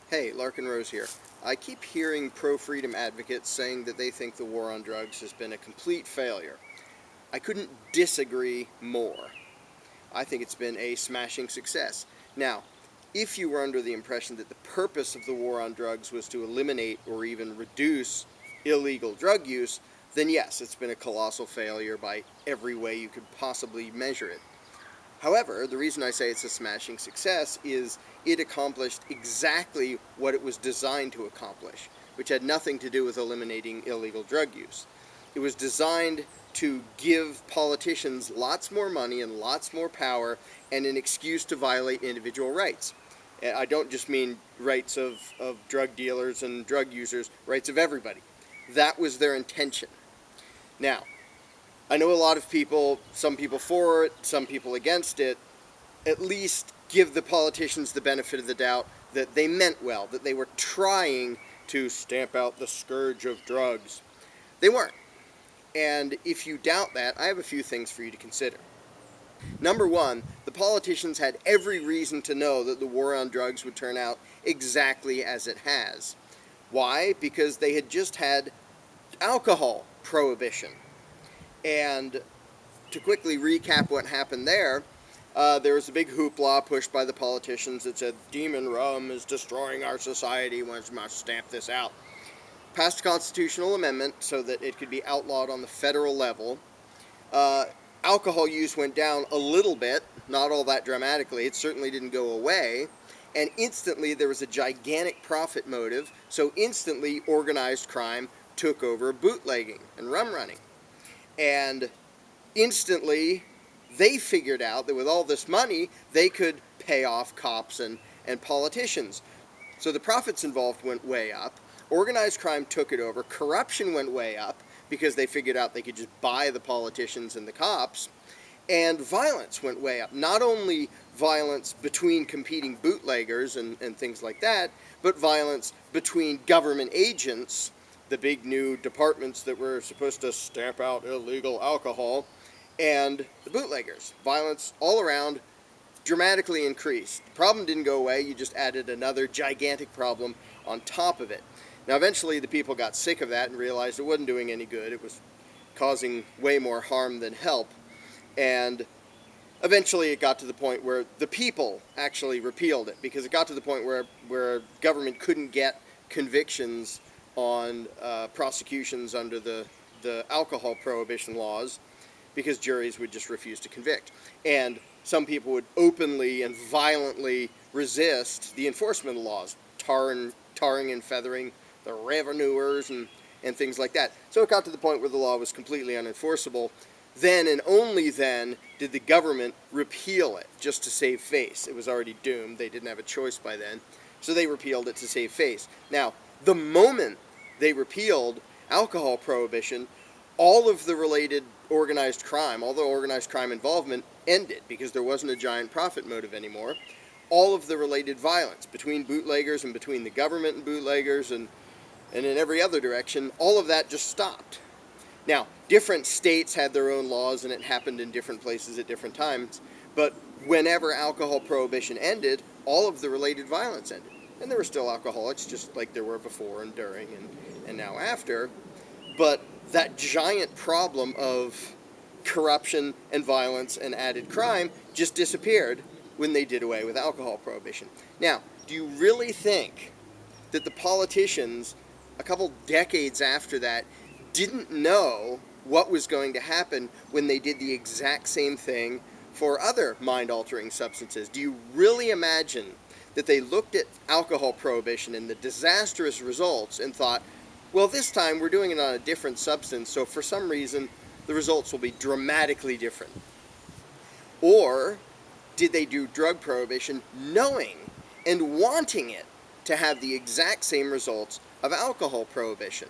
Hey, Larkin Rose here. I keep hearing pro-freedom advocates saying that they think the war on drugs has been a complete failure. I couldn't disagree more. I think it's been a smashing success. Now, if you were under the impression that the purpose of the war on drugs was to eliminate or even reduce illegal drug use, then yes, it's been a colossal failure by every way you could possibly measure it. However, the reason I say it's a smashing success is it accomplished exactly what it was designed to accomplish, which had nothing to do with eliminating illegal drug use. It was designed to give politicians lots more money and lots more power and an excuse to violate individual rights. I don't just mean rights of drug dealers and drug users, rights of everybody. That was their intention. Now, I know a lot of people, some people for it, some people against it, at least give the politicians the benefit of the doubt that they meant well, that they were trying to stamp out the scourge of drugs. They weren't. And if you doubt that, I have a few things for you to consider. Number one, the politicians had every reason to know that the war on drugs would turn out exactly as it has. Why? Because they had just had alcohol prohibition. And to quickly recap what happened there was a big hoopla pushed by the politicians that said, demon rum is destroying our society, we must stamp this out. Passed a constitutional amendment so that it could be outlawed on the federal level. Alcohol use went down a little bit, not all that dramatically, it certainly didn't go away, and instantly there was a gigantic profit motive, so instantly organized crime took over bootlegging and rum running. And instantly, they figured out that with all this money, they could pay off cops and politicians. So the profits involved went way up. Organized crime took it over. Corruption went way up because they figured out they could just buy the politicians and the cops. And violence went way up. Not only violence between competing bootleggers and things like that, but violence between government agents, the big new departments that were supposed to stamp out illegal alcohol, and the bootleggers. Violence all around dramatically increased. The problem didn't go away, you just added another gigantic problem on top of it. Now eventually the people got sick of that and realized it wasn't doing any good. It was causing way more harm than help. And eventually it got to the point where the people actually repealed it, because it got to the point where government couldn't get convictions on prosecutions under the alcohol prohibition laws because juries would just refuse to convict. And some people would openly and violently resist the enforcement of laws, tarring and feathering the revenuers and things like that. So it got to the point where the law was completely unenforceable. Then and only then did the government repeal it just to save face. It was already doomed. They didn't have a choice by then. So they repealed it to save face. Now, the moment they repealed alcohol prohibition, all of the related organized crime, all the organized crime involvement ended because there wasn't a giant profit motive anymore. All of the related violence between bootleggers and between the government and bootleggers and in every other direction, all of that just stopped. Now, different states had their own laws and it happened in different places at different times, but whenever alcohol prohibition ended, all of the related violence ended. And there were still alcoholics, just like there were before and during and now after. But that giant problem of corruption and violence and added crime just disappeared when they did away with alcohol prohibition. Now, do you really think that the politicians, a couple decades after that, didn't know what was going to happen when they did the exact same thing for other mind-altering substances? Do you really imagine that they looked at alcohol prohibition and the disastrous results and thought, well, this time we're doing it on a different substance, so for some reason the results will be dramatically different? Or did they do drug prohibition knowing and wanting it to have the exact same results of alcohol prohibition?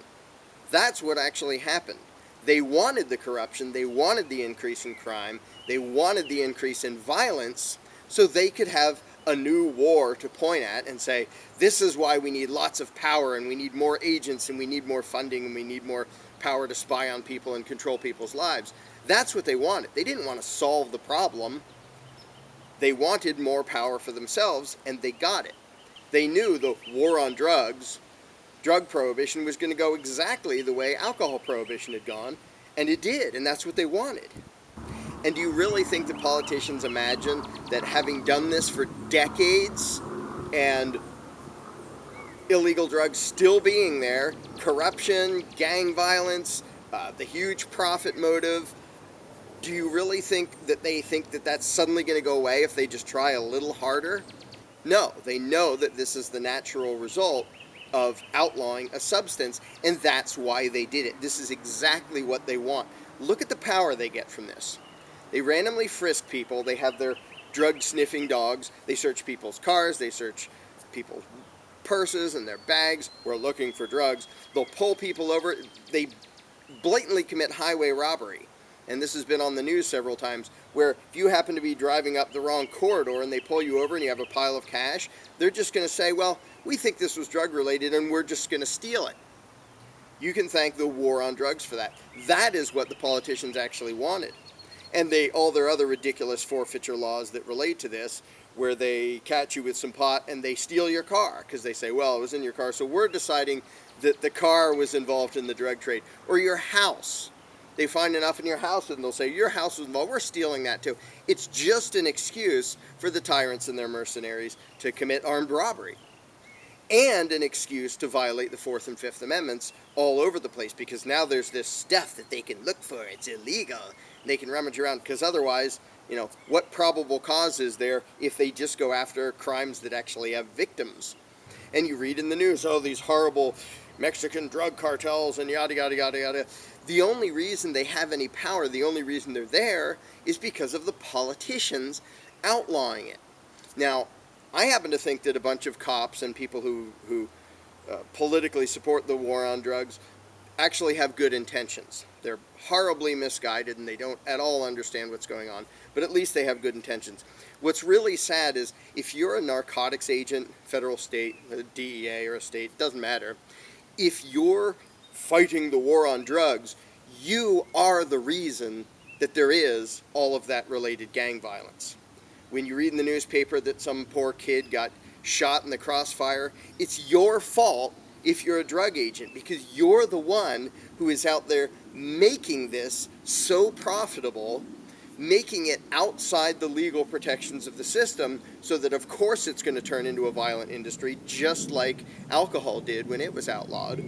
That's what actually happened. They wanted the corruption, they wanted the increase in crime, they wanted the increase in violence, so they could have a new war to point at and say, this is why we need lots of power and we need more agents and we need more funding and we need more power to spy on people and control people's lives. That's what they wanted. They didn't want to solve the problem. They wanted more power for themselves, and they got it. They knew the war on drugs, drug prohibition, was going to go exactly the way alcohol prohibition had gone, and it did, and that's what they wanted. And do you really think the politicians imagine that having done this for decades and illegal drugs still being there, corruption, gang violence, the huge profit motive, do you really think that they think that that's suddenly going to go away if they just try a little harder? No, they know that this is the natural result of outlawing a substance, and that's why they did it. This is exactly what they want. Look at the power they get from this. They randomly frisk people. They have their drug-sniffing dogs. They search people's cars. They search people's purses and their bags. We're looking for drugs. They'll pull people over. They blatantly commit highway robbery. And this has been on the news several times, where if you happen to be driving up the wrong corridor and they pull you over and you have a pile of cash, they're just going to say, well, we think this was drug-related and we're just going to steal it. You can thank the war on drugs for that. That is what the politicians actually wanted. And all their other ridiculous forfeiture laws that relate to this, where they catch you with some pot and they steal your car because they say, well, it was in your car, so we're deciding that the car was involved in the drug trade. Or your house. They find enough in your house and they'll say, your house was involved, we're stealing that too. It's just an excuse for the tyrants and their mercenaries to commit armed robbery. And an excuse to violate the Fourth and Fifth Amendments all over the place, because now there's this stuff that they can look for. It's illegal. They can rummage around, because otherwise, what probable cause is there if they just go after crimes that actually have victims? And you read in the news, oh, these horrible Mexican drug cartels and yada, yada, yada, yada. The only reason they have any power, the only reason they're there, is because of the politicians outlawing it. Now, I happen to think that a bunch of cops and people who politically support the war on drugs actually have good intentions. They're horribly misguided and they don't at all understand what's going on, but at least they have good intentions. What's really sad is if you're a narcotics agent, federal, state, DEA or a state, doesn't matter, if you're fighting the war on drugs, you are the reason that there is all of that related gang violence. When you read in the newspaper that some poor kid got shot in the crossfire, it's your fault if you're a drug agent, because you're the one who is out there making this so profitable, making it outside the legal protections of the system, so that of course it's going to turn into a violent industry, just like alcohol did when it was outlawed.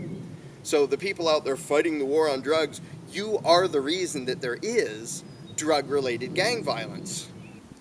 So the people out there fighting the war on drugs, you are the reason that there is drug-related gang violence.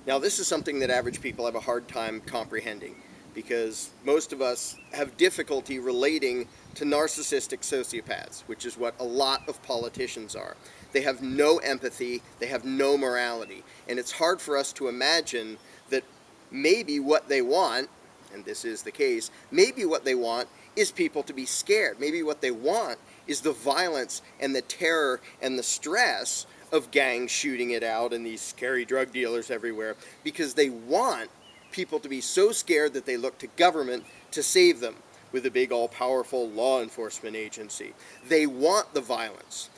Now, this is something that average people have a hard time comprehending, because most of us have difficulty relating to narcissistic sociopaths, which is what a lot of politicians are. They have no empathy, they have no morality, and it's hard for us to imagine that maybe what they want, and this is the case, maybe what they want is people to be scared. Maybe what they want is the violence and the terror and the stress of gangs shooting it out and these scary drug dealers everywhere, because they want people to be so scared that they look to government to save them with a big all-powerful law enforcement agency. They want the violence.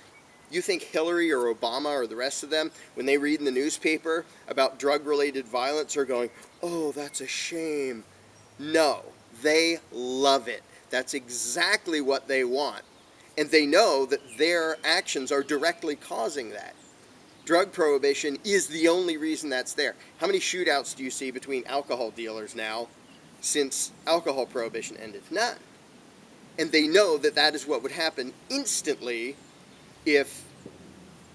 You think Hillary or Obama or the rest of them, when they read in the newspaper about drug-related violence, are going, oh, that's a shame? No, they love it. That's exactly what they want. And they know that their actions are directly causing that. Drug prohibition is the only reason that's there. How many shootouts do you see between alcohol dealers now since alcohol prohibition ended? None. And they know that that is what would happen instantly if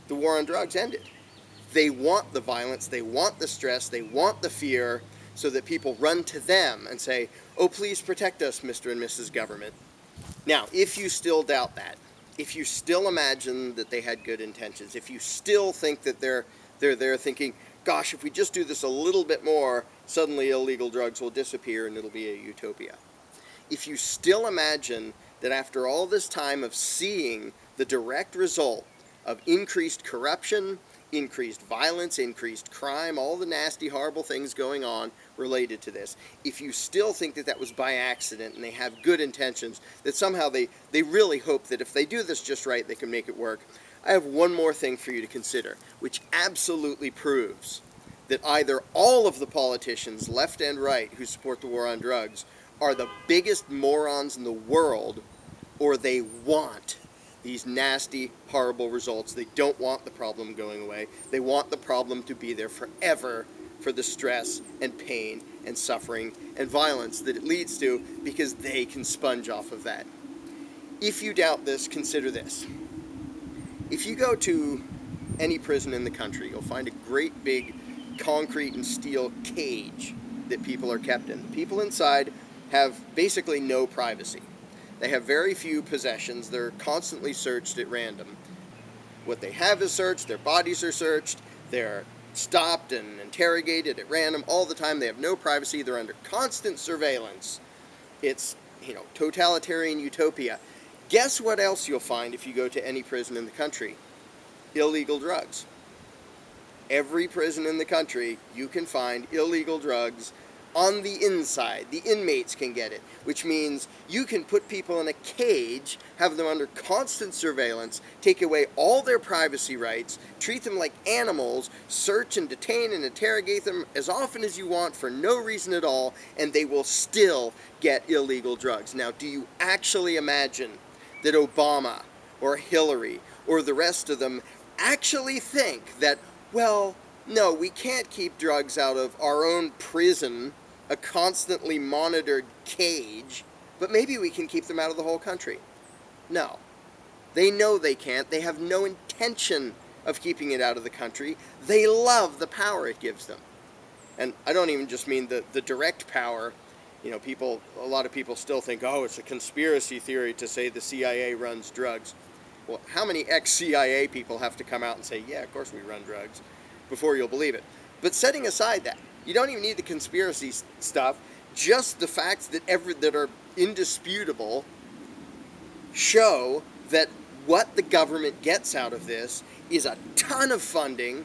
the war on drugs ended. They want the violence, they want the stress, they want the fear, so that people run to them and say, oh, please protect us, Mr. and Mrs. Government. Now, if you still doubt that, if you still imagine that they had good intentions, if you still think that they're there thinking, gosh, if we just do this a little bit more, suddenly illegal drugs will disappear and it'll be a utopia. If you still imagine that after all this time of seeing the direct result of increased corruption, increased violence, increased crime, all the nasty, horrible things going on related to this, if you still think that that was by accident and they have good intentions, that somehow they really hope that if they do this just right, they can make it work, I have one more thing for you to consider, which absolutely proves that either all of the politicians, left and right, who support the war on drugs, are the biggest morons in the world, or they want these nasty, horrible results. They don't want the problem going away. They want the problem to be there forever for the stress and pain and suffering and violence that it leads to, because they can sponge off of that. If you doubt this, consider this. If you go to any prison in the country, you'll find a great big concrete and steel cage that people are kept in. People inside have basically no privacy. They have very few possessions. They're constantly searched at random. What they have is searched, their bodies are searched, they're stopped and interrogated at random all the time. They have no privacy. They're under constant surveillance. It's, totalitarian utopia. Guess what else you'll find if you go to any prison in the country? Illegal drugs. Every prison in the country, you can find illegal drugs on the inside. The inmates can get it, which means you can put people in a cage, have them under constant surveillance, take away all their privacy rights, treat them like animals, search and detain and interrogate them as often as you want for no reason at all, and they will still get illegal drugs. Now, do you actually imagine that Obama or Hillary or the rest of them actually think that, well, no, we can't keep drugs out of our own prison, a constantly monitored cage, but maybe we can keep them out of the whole country? No. They know they can't. They have no intention of keeping it out of the country. They love the power it gives them. And I don't even just mean the direct power. A lot of people still think, oh, it's a conspiracy theory to say the CIA runs drugs. Well, how many ex-CIA people have to come out and say, yeah, of course we run drugs, before you'll believe it? But setting aside that, you don't even need the conspiracy stuff. Just the facts that are indisputable show that what the government gets out of this is a ton of funding,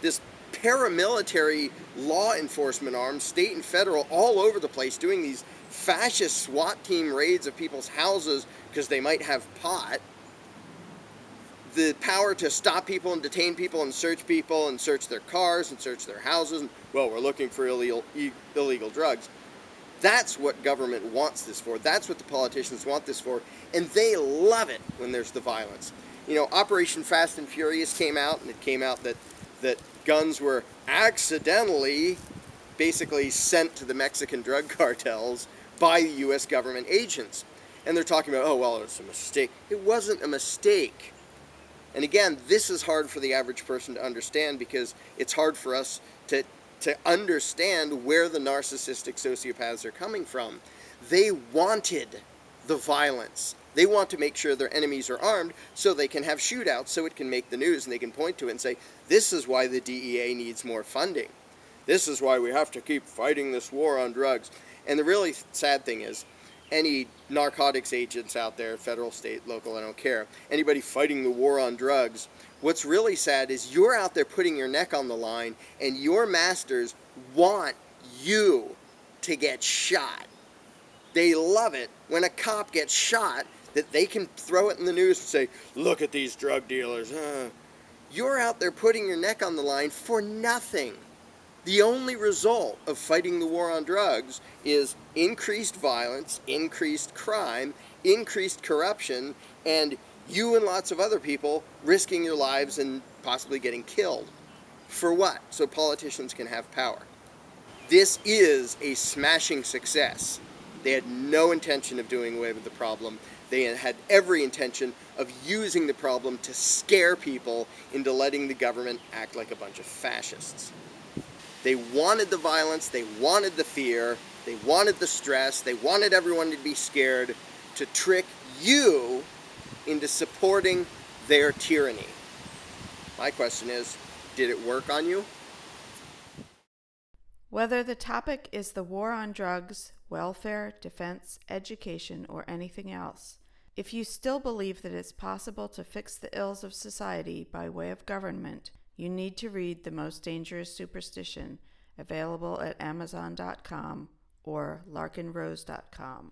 this paramilitary law enforcement arm, state and federal, all over the place, doing these fascist SWAT team raids of people's houses because they might have pot. The power to stop people and detain people and search their cars and search their houses. And, well, we're looking for illegal drugs. That's what government wants this for. That's what the politicians want this for. And they love it when there's the violence. Operation Fast and Furious came out, and it came out that guns were accidentally basically sent to the Mexican drug cartels by U.S. government agents. And they're talking about, oh, well, it's a mistake. It wasn't a mistake. And again, this is hard for the average person to understand, because it's hard for us to understand where the narcissistic sociopaths are coming from. They wanted the violence. They want to make sure their enemies are armed so they can have shootouts, so it can make the news, and they can point to it and say, this is why the DEA needs more funding. This is why we have to keep fighting this war on drugs. And the really sad thing is, any narcotics agents out there, federal, state, local, I don't care, anybody fighting the war on drugs, what's really sad is you're out there putting your neck on the line, and your masters want you to get shot. They love it when a cop gets shot, that they can throw it in the news and say, look at these drug dealers. You're out there putting your neck on the line for nothing. The only result of fighting the war on drugs is increased violence, increased crime, increased corruption, and you and lots of other people risking your lives and possibly getting killed. For what? So politicians can have power. This is a smashing success. They had no intention of doing away with the problem. They had every intention of using the problem to scare people into letting the government act like a bunch of fascists. They wanted the violence, they wanted the fear, they wanted the stress, they wanted everyone to be scared, to trick you into supporting their tyranny. My question is, did it work on you? Whether the topic is the war on drugs, welfare, defense, education, or anything else, if you still believe that it's possible to fix the ills of society by way of government, you need to read The Most Dangerous Superstition, available at Amazon.com or larkinrose.com.